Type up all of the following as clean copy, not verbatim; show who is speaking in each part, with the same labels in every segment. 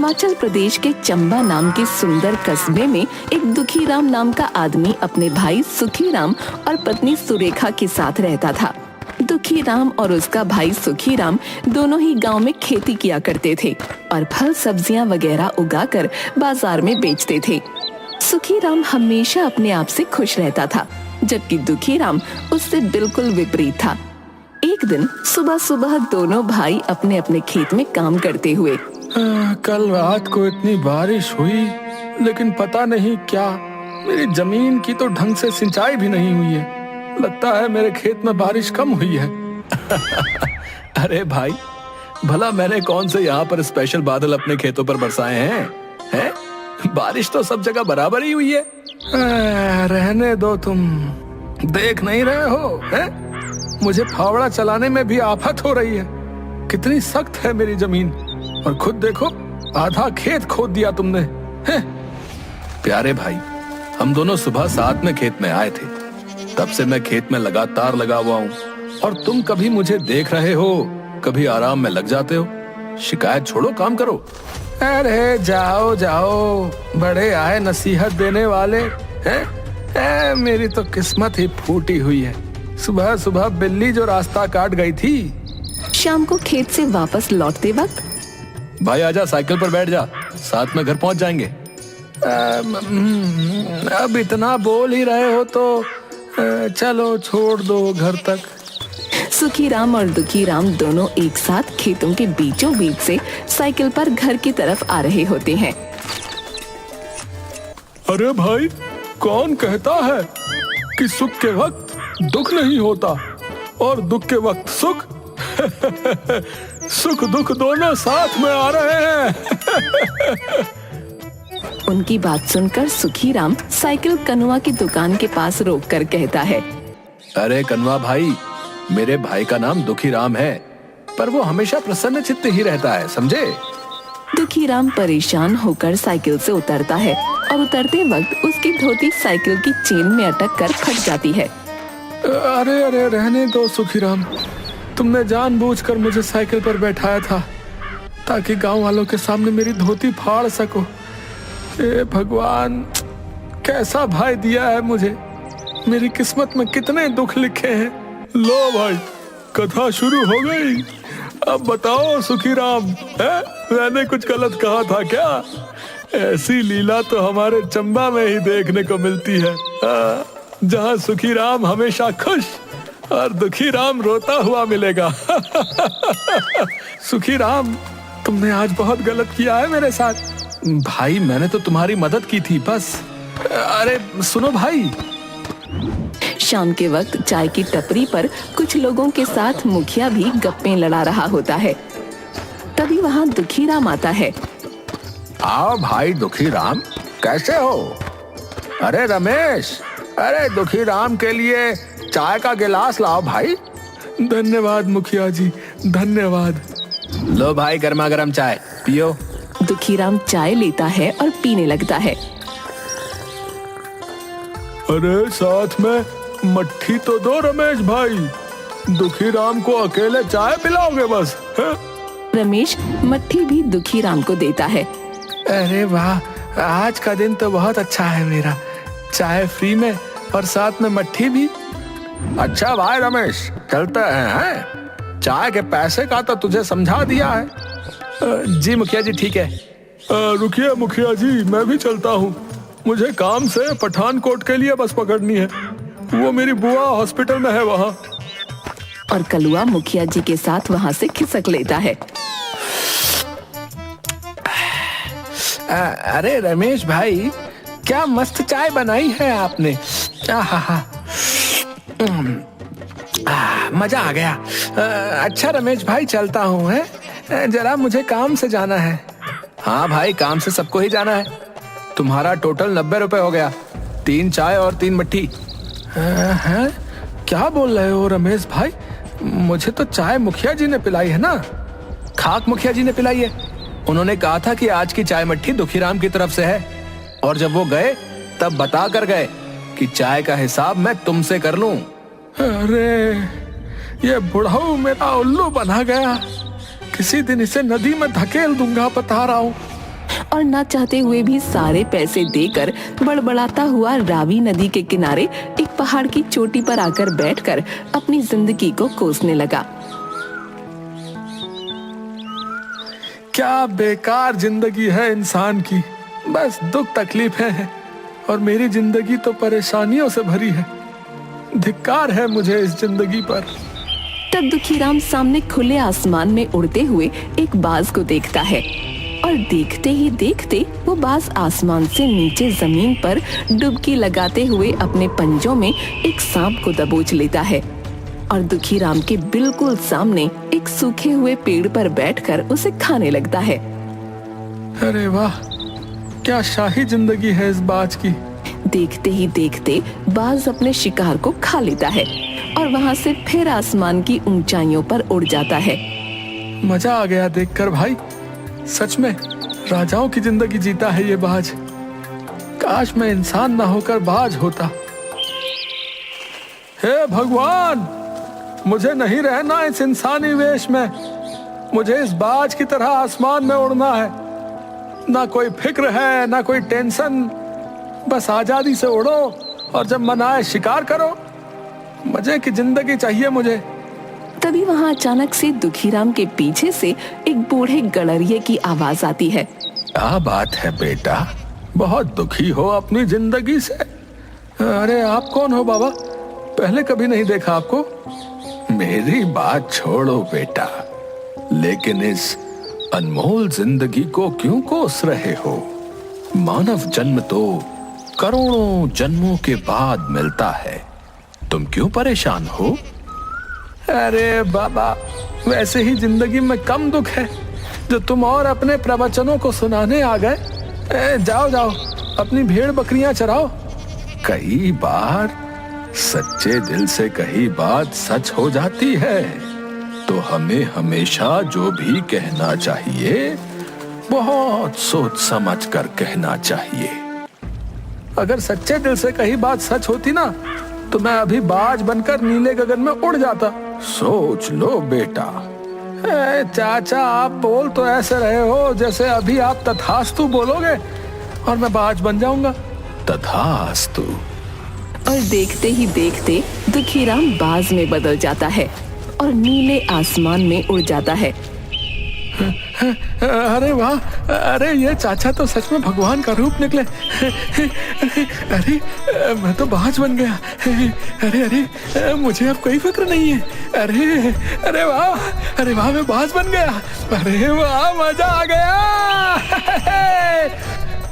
Speaker 1: हिमाचल प्रदेश के चंबा नाम के सुंदर कस्बे में एक दुखीराम नाम का आदमी अपने भाई सुखीराम और पत्नी सुरेखा के साथ रहता था। दुखीराम और उसका भाई सुखीराम दोनों ही गांव में खेती किया करते थे और फल सब्जियां वगैरह उगाकर बाजार में बेचते थे। सुखीराम हमेशा अपने आप से खुश रहता था, जबकि दुखीराम उससे बिल्कुल विपरीत था। एक दिन सुबह सुबह दोनों भाई अपने अपने खेत में काम करते हुए,
Speaker 2: कल रात को इतनी बारिश हुई, लेकिन पता नहीं क्या मेरी जमीन की तो ढंग से सिंचाई भी नहीं हुई है। लगता है मेरे खेत में बारिश कम हुई है।
Speaker 3: अरे भाई, भला मैंने कौन से यहाँ पर स्पेशल बादल अपने खेतों पर बरसाए हैं? बारिश तो सब जगह बराबर ही हुई है।
Speaker 2: रहने दो, तुम देख नहीं रहे हो है? मुझे फावड़ा चलाने में भी आफत हो रही है। कितनी सख्त है मेरी जमीन, और खुद देखो आधा खेत खोद दिया तुमने है?
Speaker 3: प्यारे भाई, हम दोनों सुबह साथ में खेत में आए थे, तब से मैं खेत में लगातार लगा हुआ हूँ, और तुम कभी मुझे देख रहे हो, कभी आराम में लग जाते हो। शिकायत छोड़ो, काम करो।
Speaker 2: अरे जाओ जाओ, बड़े आए नसीहत देने वाले हैं। मेरी तो किस्मत ही फूटी हुई है। सुबह सुबह बिल्ली जो रास्ता काट गई थी।
Speaker 1: शाम को खेत से वापस लौटते वक्त,
Speaker 3: भाई आजा, साइकिल पर बैठ जा, साथ में घर पहुंच जाएंगे।
Speaker 2: अब इतना बोल ही रहे हो तो चलो छोड़ दो घर तक।
Speaker 1: सुखीराम और दुखीराम दोनों एक साथ खेतों के बीचों बीच से साइकिल पर घर की तरफ आ रहे होते हैं।
Speaker 2: अरे भाई, कौन कहता है कि सुख के वक्त दुख नहीं होता और दुख के वक्त सुख? सुख दुख दोनों साथ में आ रहे हैं।
Speaker 1: उनकी बात सुनकर सुखीराम साइकिल कनुआ की दुकान के पास रोककर कहता है,
Speaker 3: अरे कनुआ भाई, मेरे भाई का नाम दुखीराम है, पर वो हमेशा प्रसन्न चित्त ही रहता है, समझे?
Speaker 1: दुखीराम परेशान होकर साइकिल से उतरता है और उतरते वक्त उसकी धोती साइकिल की चेन में अटक कर फट जाती है।
Speaker 2: अरे अरे, रहने दो सुखीराम, तुमने जानबूझकर मुझे साइकिल पर बैठाया था ताकि गांव वालों के सामने मेरी धोती फाड़ सको। ए भगवान, कैसा भाई दिया है मुझे। मेरी किस्मत में कितने दुख लिखे हैं। लो भाई, कथा शुरू हो गई। अब बताओ सुखीराम, मैंने कुछ गलत कहा था क्या? ऐसी लीला तो हमारे चंबा में ही देखने को मिलती है, जहाँ सुखीराम हमेशा खुश और दुखीराम रोता हुआ मिलेगा। सुखीराम, तुमने आज बहुत गलत किया है मेरे साथ।
Speaker 3: भाई, मैंने तो तुम्हारी मदद की थी बस।
Speaker 2: अरे सुनो भाई।
Speaker 1: शाम के वक्त चाय की टपरी पर कुछ लोगों के साथ मुखिया भी गप्पे लड़ा रहा होता है। तभी वहाँ दुखीराम आता है।
Speaker 2: आओ भाई दुखीराम, कैसे हो? अरे रमेश, अरे दुखीराम के लिए चाय का गिलास लाओ भाई। धन्यवाद मुखिया जी, धन्यवाद।
Speaker 3: लो भाई, गर्मा गर्म चाय पियो।
Speaker 1: दुखीराम चाय लेता है और पीने लगता है।
Speaker 2: अरे साथ में मट्ठी तो दो रमेश भाई, दुखीराम को अकेले चाय पिलाओगे बस? है?
Speaker 1: रमेश मट्ठी भी दुखीराम को देता है।
Speaker 2: अरे वाह, आज का दिन तो बहुत अच्छा है मेरा। चाय फ्री में और साथ में मट्ठी भी। अच्छा भाई रमेश, चलते हैं। चाय के पैसे का तो तुझे समझा दिया है।
Speaker 3: जी मुखिया जी, ठीक है।
Speaker 2: रुकिए मुखिया जी, मैं भी चलता हूँ। मुझे काम से पठानकोट के लिए बस पकड़नी है। वो मेरी बुआ हॉस्पिटल में है वहाँ।
Speaker 1: और कलुआ मुखिया जी के साथ वहाँ से खिसक लेता है।
Speaker 2: अरे रमेश भाई, क्या मस्त चाय बनाई है आपने। मजा आ गया। अच्छा रमेश भाई, चलता हूँ, है जरा मुझे काम से जाना है।
Speaker 3: हाँ भाई, काम से सबको ही जाना है। तुम्हारा टोटल 90 रुपए हो गया, 3 चाय और 3 मट्ठी।
Speaker 2: हैं? क्या बोल रहे हो रमेश भाई? मुझे तो चाय मुखिया जी ने पिलाई है ना।
Speaker 3: खाक मुखिया जी ने पिलाई है। उन्होंने कहा था कि आज की चाय मट्ठी दुखीराम की तरफ से है, और जब वो गए तब बता कर गए कि चाय का हिसाब मैं तुमसे कर लूं।
Speaker 2: अरे ये बुढ़ाऊ मेरा उल्लू बना गया। किसी दिन इसे नदी में धकेल दूंगा, बता रहा हूँ।
Speaker 1: और ना चाहते हुए भी सारे पैसे देकर बड़बड़ाता हुआ रावी नदी के किनारे एक पहाड़ की चोटी पर आकर बैठकर अपनी जिंदगी को कोसने लगा।
Speaker 2: क्या बेकार जिंदगी है इंसान की, बस दुख तकलीफें हैं और मेरी जिंदगी तो परेशानियों से भरी है। धिक्कार है मुझे इस जिंदगी पर।
Speaker 1: तब दुखीराम सामने खुले आसमान में उड़ते हुए एक बाज को देखता है और देखते ही देखते वो बाज आसमान से नीचे जमीन पर डुबकी लगाते हुए अपने पंजों में एक सांप को दबोच लेता है और दुखीराम के बिल्कुल सामने एक सूखे हुए पेड़ पर बैठकर उसे खाने लगता है।
Speaker 2: अरे वाह, क्या शाही जिंदगी है इस बाज की।
Speaker 1: देखते ही देखते बाज अपने शिकार को खा लेता है और वहाँ से फिर आसमान की ऊंचाइयों पर उड़ जाता है।
Speaker 2: मजा आ गया देखकर भाई, सच में राजाओं की जिंदगी जीता है ये बाज। काश मैं इंसान ना होकर बाज होता। हे भगवान, मुझे नहीं रहना इस इंसानी वेश में, मुझे इस बाज की तरह आसमान में उड़ना है। ना कोई फिक्र है, ना कोई टेंशन, बस आजादी से उड़ो और जब मन आए शिकार करो। मजे की जिंदगी चाहिए मुझे।
Speaker 1: तभी वहाँ अचानक से दुखीराम के पीछे से एक बूढ़े गड़रिये की आवाज आती है।
Speaker 3: क्या बात है बेटा,
Speaker 2: बहुत दुखी हो अपनी जिंदगी से? अरे आप कौन हो बाबा, पहले कभी नहीं देखा आपको।
Speaker 3: मेरी बात छोड़ो बेटा, लेकिन इस अनमोल जिंदगी को क्यों कोस रहे हो? मानव जन्म तो करोड़ों जन्मों के बाद मिलता है, तुम क्यों परेशान हो?
Speaker 2: अरे बाबा, वैसे ही जिंदगी में कम दुख है जो तुम और अपने प्रवचनों को सुनाने आ गए। जाओ जाओ, अपनी भेड़ बकरियां चराओ।
Speaker 3: कई बार सच्चे दिल से कही बात सच हो जाती है, तो हमें हमेशा जो भी कहना चाहिए बहुत सोच समझ कर कहना चाहिए।
Speaker 2: अगर सच्चे दिल से कही बात सच होती ना, तो मैं अभी बाज बनकर नीले गगन में उड़ जाता।
Speaker 3: सोच लो बेटा।
Speaker 2: चाचा, आप बोल तो ऐसे रहे हो जैसे अभी आप तथास्तु बोलोगे और मैं बाज बन जाऊंगा।
Speaker 3: तथास्तु।
Speaker 1: और देखते ही देखते दुखीराम बाज में बदल जाता है और नीले आसमान में उड़ जाता है।
Speaker 2: अरे वाह, अरे ये चाचा तो सच में भगवान का रूप निकले। अरे मैं तो बाज बन गया। अरे अरे, मुझे अब कोई फिक्र नहीं है। अरे अरे वाह, अरे वाह, मैं बाज बन गया। अरे वाह, मजा आ गया।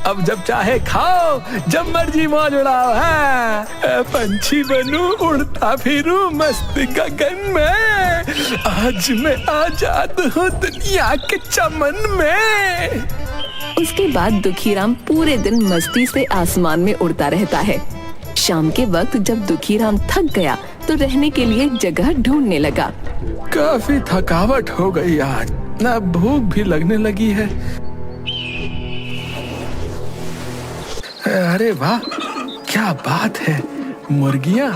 Speaker 2: अब जब चाहे खाओ, जब मर्जी मौज उड़ाओ। है पंछी बनूं, उड़ता फिरूं मस्त गगन में। आज मैं आजाद हूँ दुनिया के चमन में।
Speaker 1: उसके बाद दुखीराम पूरे दिन मस्ती से आसमान में उड़ता रहता है। शाम के वक्त जब दुखीराम थक गया तो रहने के लिए जगह ढूंढने लगा।
Speaker 2: काफी थकावट हो गई आज, ना भूख भी लगने लगी है। अरे वाह, क्या बात है, मुर्गियाँ,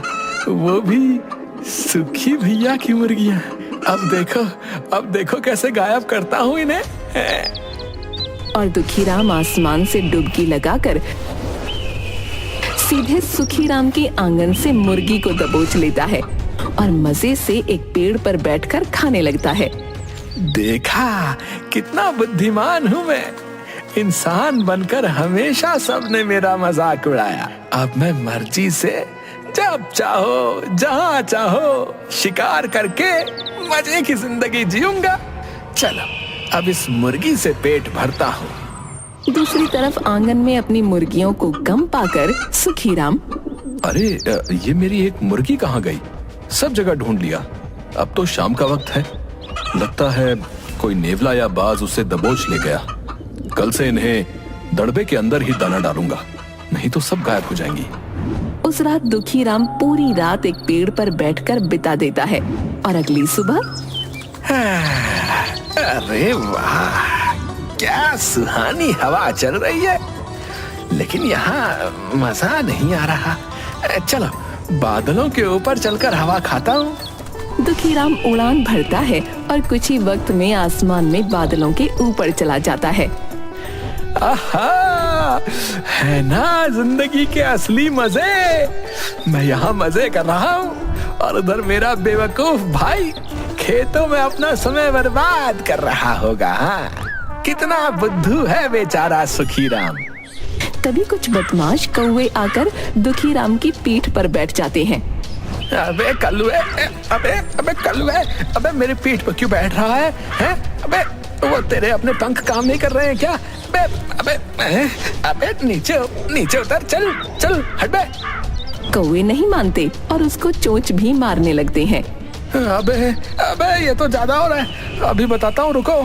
Speaker 2: वो भी सुखी भैया की मुर्गियाँ। अब देखो कैसे गायब करता हूँ इन्हें।
Speaker 1: और दुखीराम आसमान से डुबकी लगाकर सीधे सुखीराम के आंगन से मुर्गी को दबोच लेता है और मजे से एक पेड़ पर बैठकर खाने लगता है।
Speaker 2: देखा कितना बुद्धिमान हूँ मैं। इंसान बनकर हमेशा सबने मेरा मजाक उड़ाया। अब मैं मर्जी से जब चाहो, जहाँ चाहो शिकार करके मजे की जिंदगी जीऊंगा। चलो अब इस मुर्गी से पेट भरता हूँ।
Speaker 1: दूसरी तरफ आंगन में अपनी मुर्गियों को कम पाकर सुखीराम,
Speaker 3: अरे ये मेरी एक मुर्गी कहाँ गई? सब जगह ढूंढ लिया, अब तो शाम का वक्त है। लगता है कोई नेवला या बाज उसे दबोच ले गया। कल से इन्हें दड़बे के अंदर ही दाना डालूंगा, नहीं तो सब गायब हो जाएंगी।
Speaker 1: उस रात दुखीराम पूरी रात एक पेड़ पर बैठकर बिता देता है और अगली सुबह,
Speaker 2: अरे वाह, क्या सुहानी हवा चल रही है, लेकिन यहाँ मजा नहीं आ रहा। चलो बादलों के ऊपर चलकर हवा खाता हूँ।
Speaker 1: दुखीराम उड़ान भरता है और कुछ ही वक्त में आसमान में बादलों के ऊपर चला जाता है।
Speaker 2: आहा, है ना जिंदगी के असली मजे। मैं यहाँ मजे कर रहा हूँ और उधर मेरा बेवकूफ भाई खेतों में अपना समय बर्बाद कर रहा होगा। हाँ, कितना बुद्धू है बेचारा सुखीराम।
Speaker 1: तभी कुछ बदमाश कौवे आकर दुखीराम की पीठ पर बैठ जाते हैं।
Speaker 2: अबे कलुए, अबे कलुए, अबे मेरी पीठ पर क्यों बैठ रहा है? हैं? अबे वो तेरे अपने पंख काम नहीं कर रहे हैं क्या? अबे अबे नीचे उतर, चल हट बे।
Speaker 1: कौवे नहीं मानते और उसको चोंच भी मारने लगते हैं।
Speaker 2: अबे ये तो ज्यादा हो रहा है, अभी बताता हूँ, रुको।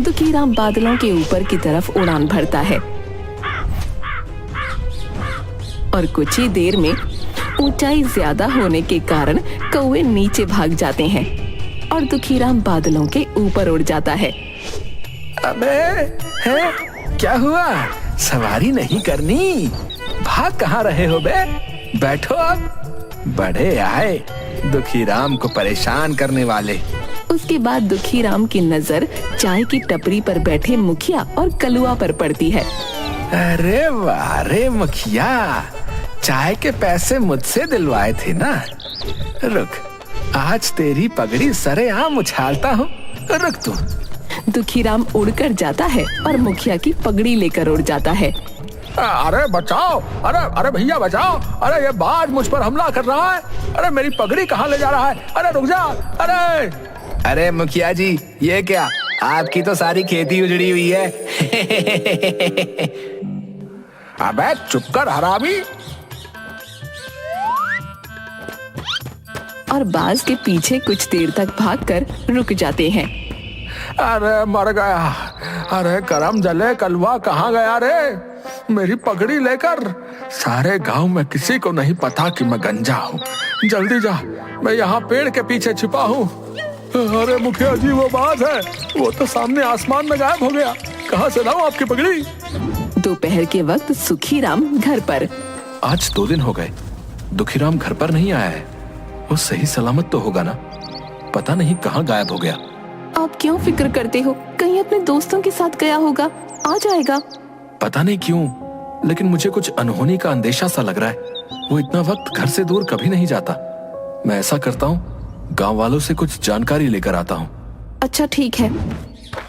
Speaker 1: दुखीराम बादलों के ऊपर की तरफ उड़ान भरता है और कुछ ही देर में ऊंचाई ज्यादा होने के कारण कौवे नीचे भाग जाते हैं और दुखीराम बादलों के ऊपर उड़ जाता है।
Speaker 2: अबे है क्या हुआ? सवारी नहीं करनी? भाग कहाँ रहे हो बे? बैठो अब। बड़े आए दुखीराम को परेशान करने वाले।
Speaker 1: उसके बाद दुखीराम की नजर चाय की टपरी पर बैठे मुखिया और कलुआ पर पड़ती है।
Speaker 2: अरे वाह रे मुखिया, चाय के पैसे मुझसे दिलवाए थे ना। रुक, आज तेरी पगड़ी सरेआम उछालता हूँ, रुक तू।
Speaker 1: दुखीराम उड़कर जाता है और मुखिया की पगड़ी लेकर उड़ जाता है।
Speaker 2: अरे बचाओ, अरे भैया बचाओ, अरे ये बाज मुझ पर हमला कर रहा है। अरे मेरी पगड़ी कहाँ ले जा रहा है? अरे रुक जा। अरे मुखिया जी, ये क्या, आपकी तो सारी खेती उजड़ी हुई है। अबे चुप कर हरामी।
Speaker 1: और बाज के पीछे कुछ देर तक भागकर रुक जाते हैं।
Speaker 2: अरे मर गया। अरे करम जले, कलवा कहाँ गया रे? मेरी पगड़ी लेकर। सारे गांव में किसी को नहीं पता कि मैं गंजा हूँ। जल्दी जा, मैं यहाँ पेड़ के पीछे छिपा हूँ। अरे मुखिया जी, वो बाज है, वो तो सामने आसमान में गायब हो गया। कहाँ से लाऊं आपकी पगड़ी?
Speaker 1: दोपहर के वक्त सुखीराम घर पर।
Speaker 3: आज 2 दिन हो गए, दुखीराम घर पर नहीं आया है। वो सही सलामत तो होगा ना? पता नहीं कहाँ गायब हो गया।
Speaker 1: आप क्यों फिक्र करते हो? कहीं अपने दोस्तों के साथ गया होगा, आ जाएगा।
Speaker 3: पता नहीं क्यों, लेकिन मुझे कुछ अनहोनी का अंदेशा सा लग रहा है। वो इतना वक्त घर से दूर कभी नहीं जाता। मैं ऐसा करता हूँ, गांव वालों से कुछ जानकारी लेकर आता हूँ।
Speaker 1: अच्छा ठीक है।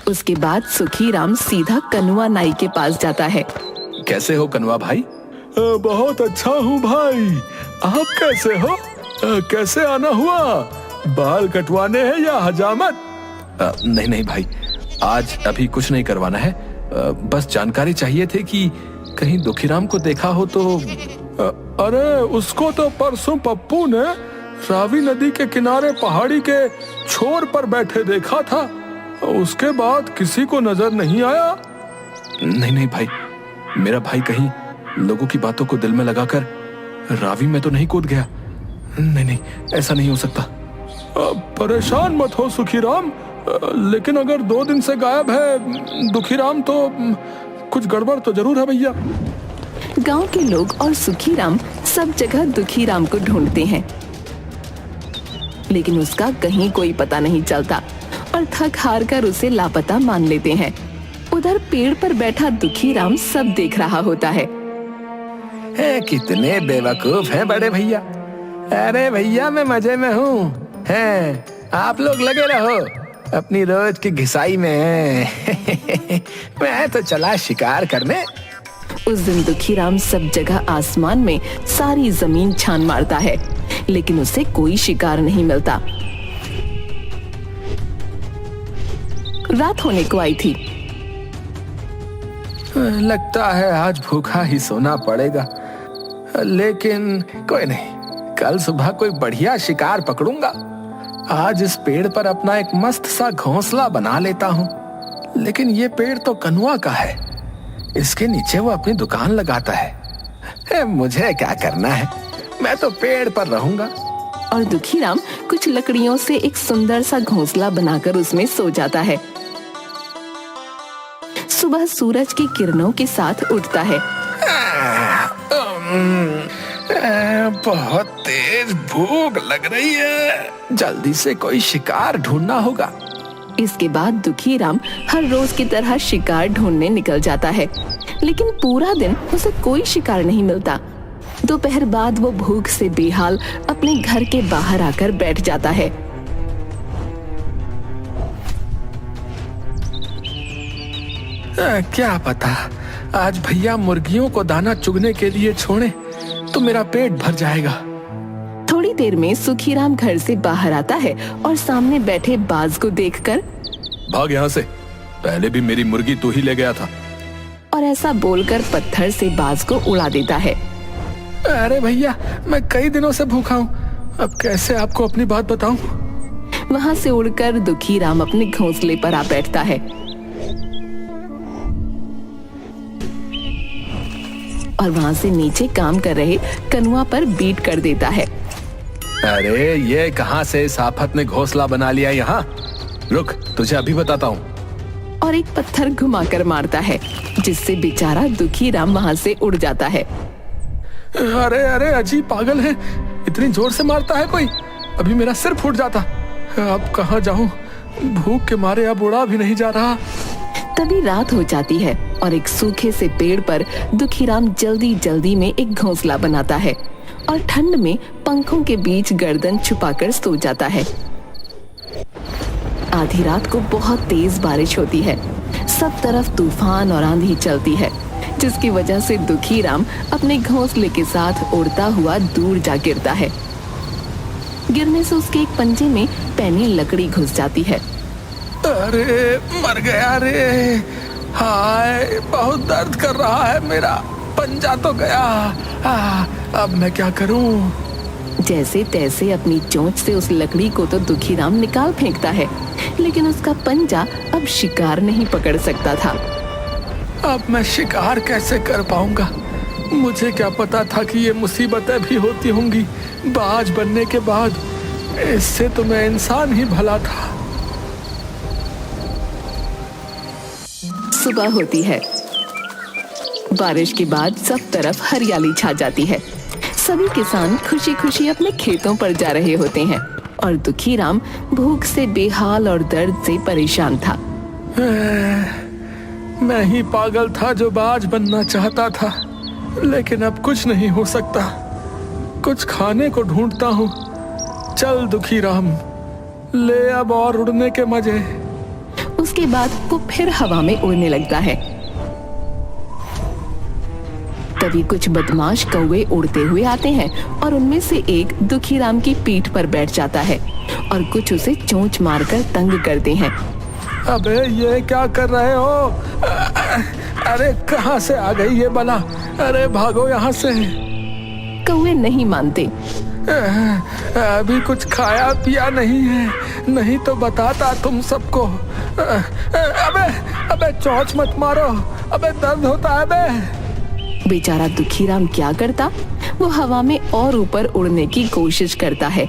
Speaker 1: उसके बाद सुखीराम सीधा कनुआ नाई के पास जाता है।
Speaker 3: कैसे हो कनुआ भाई?
Speaker 2: बहुत अच्छा हूँ भाई, आप कैसे हो? कैसे आना हुआ? बाल कटवाने हैं या हजामत?
Speaker 3: नहीं भाई, आज अभी कुछ नहीं करवाना है। बस जानकारी चाहिए थी कि कहीं दुखीराम को देखा हो तो।
Speaker 2: अरे उसको तो परसों पप्पू ने रावी नदी के किनारे पहाड़ी के छोर पर बैठे देखा था। उसके बाद किसी को नजर नहीं आया।
Speaker 3: नहीं भाई, मेरा भाई कहीं लोगों की बातों को दिल में लगाकर रावी में तो नहीं कूद गया। नहीं, ऐसा नहीं हो सकता।
Speaker 2: परेशान मत हो सुखीराम, लेकिन अगर 2 दिन से गायब है दुखीराम तो कुछ गड़बड़ तो जरूर है भैया।
Speaker 1: गांव के लोग और सुखीराम सब जगह दुखीराम को ढूंढते हैं, लेकिन उसका कहीं कोई पता नहीं चलता और थक हार कर उसे लापता मान लेते हैं। उधर पेड़ पर बैठा दुखीराम सब देख रहा होता है।
Speaker 2: कितने बेवकूफ हैं बड़े भैया। अरे भैया मैं मजे में हूँ, हैं आप लोग लगे रहो अपनी रोज की घिसाई में। मैं तो चला शिकार करने।
Speaker 1: उस दिन दुखीराम सब जगह आसमान में सारी जमीन छान मारता है, लेकिन उसे कोई शिकार नहीं मिलता। रात होने को आई थी।
Speaker 2: लगता है आज भूखा ही सोना पड़ेगा, लेकिन कोई नहीं, कल सुबह कोई बढ़िया शिकार पकड़ूंगा। आज इस पेड़ पर अपना एक मस्त सा घोंसला बना लेता हूँ। लेकिन ये पेड़ तो कनुआ का है, इसके नीचे वो अपनी दुकान लगाता है। मुझे क्या करना है, मैं तो पेड़ पर रहूंगा।
Speaker 1: और दुखीराम कुछ लकड़ियों से एक सुंदर सा घोंसला बनाकर उसमें सो जाता है। सुबह सूरज की किरणों के साथ उठता है।
Speaker 2: बहुत तेज भूख लग रही है, जल्दी से कोई शिकार ढूंढना होगा।
Speaker 1: इसके बाद दुखी राम हर रोज की तरह शिकार ढूंढने निकल जाता है, लेकिन पूरा दिन उसे कोई शिकार नहीं मिलता। दोपहर बाद वो भूख से बेहाल अपने घर के बाहर आकर बैठ जाता है।
Speaker 2: क्या पता आज भैया मुर्गियों को दाना चुगने के लिए छोड़े तो मेरा पेट भर जाएगा।
Speaker 1: थोड़ी देर में सुखीराम घर से बाहर आता है और सामने बैठे बाज को देखकर,
Speaker 3: भाग यहाँ से, पहले भी मेरी मुर्गी तू ही ले गया था।
Speaker 1: और ऐसा बोलकर पत्थर से बाज को उड़ा देता है।
Speaker 2: अरे भैया, मैं कई दिनों से भूखा हूँ, अब कैसे आपको अपनी बात बताऊं?
Speaker 1: वहाँ से उड़कर दुखी राम अपने घोंसले पर आ बैठता है और वहाँ से नीचे काम कर रहे कनुआ पर बीट कर देता है।
Speaker 3: अरे ये कहाँ से इस आफत ने घोंसला बना लिया यहाँ? रुक, तुझे अभी बताता हूँ।
Speaker 1: और एक पत्थर घुमाकर मारता है, जिससे बेचारा दुखी राम वहाँ से उड़ जाता है।
Speaker 2: अरे अरे अजीब पागल है, इतनी जोर से मारता है कोई, अभी मेरा सिर फूट जाता। अब कहाँ जाऊं, भूख के मारे अब उड़ा भी नहीं जा रहा।
Speaker 1: तभी रात हो जाती है और एक सूखे से पेड़ पर दुखीराम जल्दी जल्दी में एक घोंसला बनाता है और ठंड में पंखों के बीच गर्दन छुपाकर सो जाता है। आधी रात को बहुत तेज बारिश होती है, सब तरफ तूफान और आंधी चलती है, जिसकी वजह से दुखीराम अपने घोंसले के साथ उड़ता हुआ दूर जा गिरता है। गिरने से उसके एक पंजे में पैनी लकड़ी घुस जाती है।
Speaker 2: अरे मर गया रे, हाय बहुत दर्द कर रहा है, मेरा पंजा तो गया। अब मैं क्या करूं?
Speaker 1: जैसे तैसे अपनी चोंच से उस लकड़ी को तो दुखीराम निकाल फेंकता है, लेकिन उसका पंजा अब शिकार नहीं पकड़ सकता था।
Speaker 2: अब मैं शिकार कैसे कर पाऊंगा? मुझे क्या पता था कि ये मुसीबतें भी होती होंगी बाज बनने के बाद। इससे तो मैं इंसान ही भला था।
Speaker 1: सुबह होती है। बारिश के बाद सब तरफ हरियाली छा जाती है। सभी किसान खुशी खुशी अपने खेतों पर जा रहे होते हैं और दुखीराम भूख से बेहाल और दर्द से परेशान था।
Speaker 2: मैं ही पागल था जो बाज बनना चाहता था, लेकिन अब कुछ नहीं हो सकता। कुछ खाने को ढूंढता हूँ। चल दुखीराम, ले अब और उड़ने के मजे।
Speaker 1: उसके बाद वो फिर हवा में उड़ने लगता है। तभी कुछ बदमाश कौवे उड़ते हुए आते हैं और उनमें से एक दुखीराम की पीठ पर बैठ जाता है और कुछ उसे चोंच मारकर तंग करते हैं।
Speaker 2: अबे ये क्या कर रहे हो? अरे कहाँ से आ गई ये बला? अरे भागो यहाँ से।
Speaker 1: कौवे नहीं मानते।
Speaker 2: अभी कुछ खाया पिया नहीं है, नहीं तो बताता तुम सबको। अबे चोंच मत मारो, अबे दर्द होता है बे।
Speaker 1: बेचारा दुखीराम क्या करता, वो हवा में और ऊपर उड़ने की कोशिश करता है,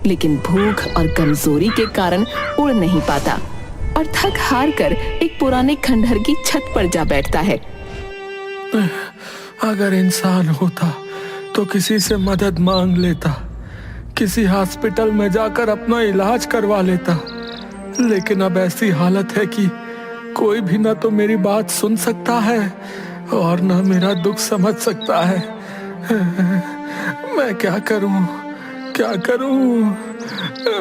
Speaker 1: लेकिन भूख और कमजोरी के कारण उड़ नहीं पाता और थक हार कर एक पुराने खंडहर की छत पर जा बैठता है।
Speaker 2: अगर इंसान होता तो किसी से मदद मांग लेता, किसी हॉस्पिटल में जाकर अपना इलाज करवा लेता, लेकिन अब ऐसी हालत है कि कोई भी ना तो मेरी बात सुन सकता है और ना मेरा दुख समझ सकता है। मैं क्या करूं, क्या करूं?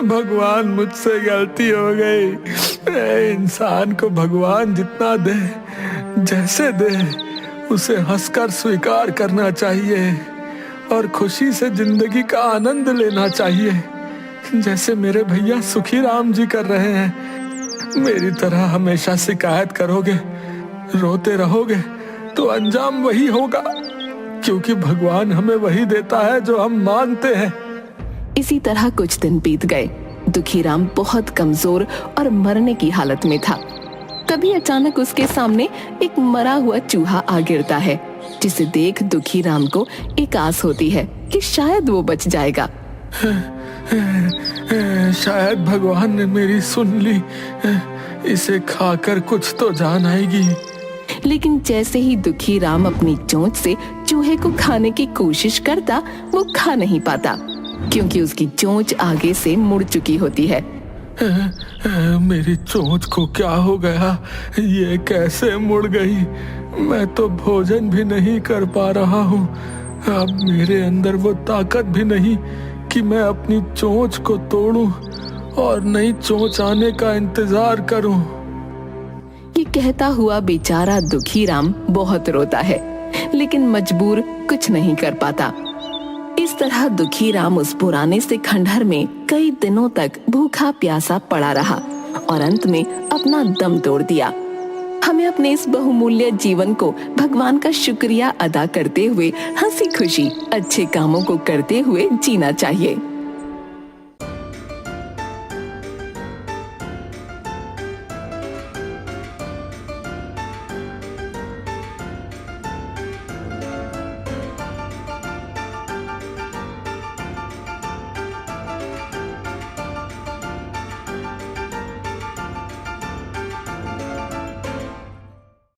Speaker 2: भगवान मुझसे गलती हो गई। इंसान को भगवान जितना दे, जैसे दे, उसे हंसकर स्वीकार करना चाहिए और खुशी से जिंदगी का आनंद लेना चाहिए, जैसे मेरे भैया सुखीराम जी कर रहे हैं। मेरी तरह हमेशा शिकायत करोगे, रोते रहोगे तो अंजाम वही होगा, क्योंकि भगवान हमें वही देता है जो हम मांगते हैं।
Speaker 1: इसी तरह कुछ दिन बीत गए। दुखीराम बहुत कमजोर और मरने की हालत में था। तभी अचानक उसके सामने एक मरा हुआ चूहा आ गिरता है, जिसे देख दुखीराम को एक आस होती है कि शायद वो बच जाएगा।
Speaker 2: शायद भगवान ने मेरी सुन ली, इसे खाकर कुछ तो जान आएगी।
Speaker 1: लेकिन जैसे ही दुखीराम अपनी चोंच से चूहे को खाने की कोशिश करता, वो खा नहीं पाता, क्योंकि उसकी चोंच आगे से मुड़ चुकी होती है।
Speaker 2: मेरी चोंच को क्या हो गया? ये कैसे मुड़ गई? मैं तो भोजन भी नहीं कर पा रहा हूँ। अब मेरे अंदर वो ताकत भी नहीं कि मैं अपनी चोंच को तोड़ूं और नई चोंच आने का इंतजार करूं।
Speaker 1: ये कहता हुआ बेचारा दुखी राम बहुत रोता है, लेकिन मजबूर कुछ नहीं कर पाता। इस तरह दुखी राम उस पुराने से खंडहर में कई दिनों तक भूखा प्यासा पड़ा रहा और अंत में अपना दम तोड़ दिया। हमें अपने इस बहुमूल्य जीवन को भगवान का शुक्रिया अदा करते हुए हंसी खुशी अच्छे कामों को करते हुए जीना चाहिए।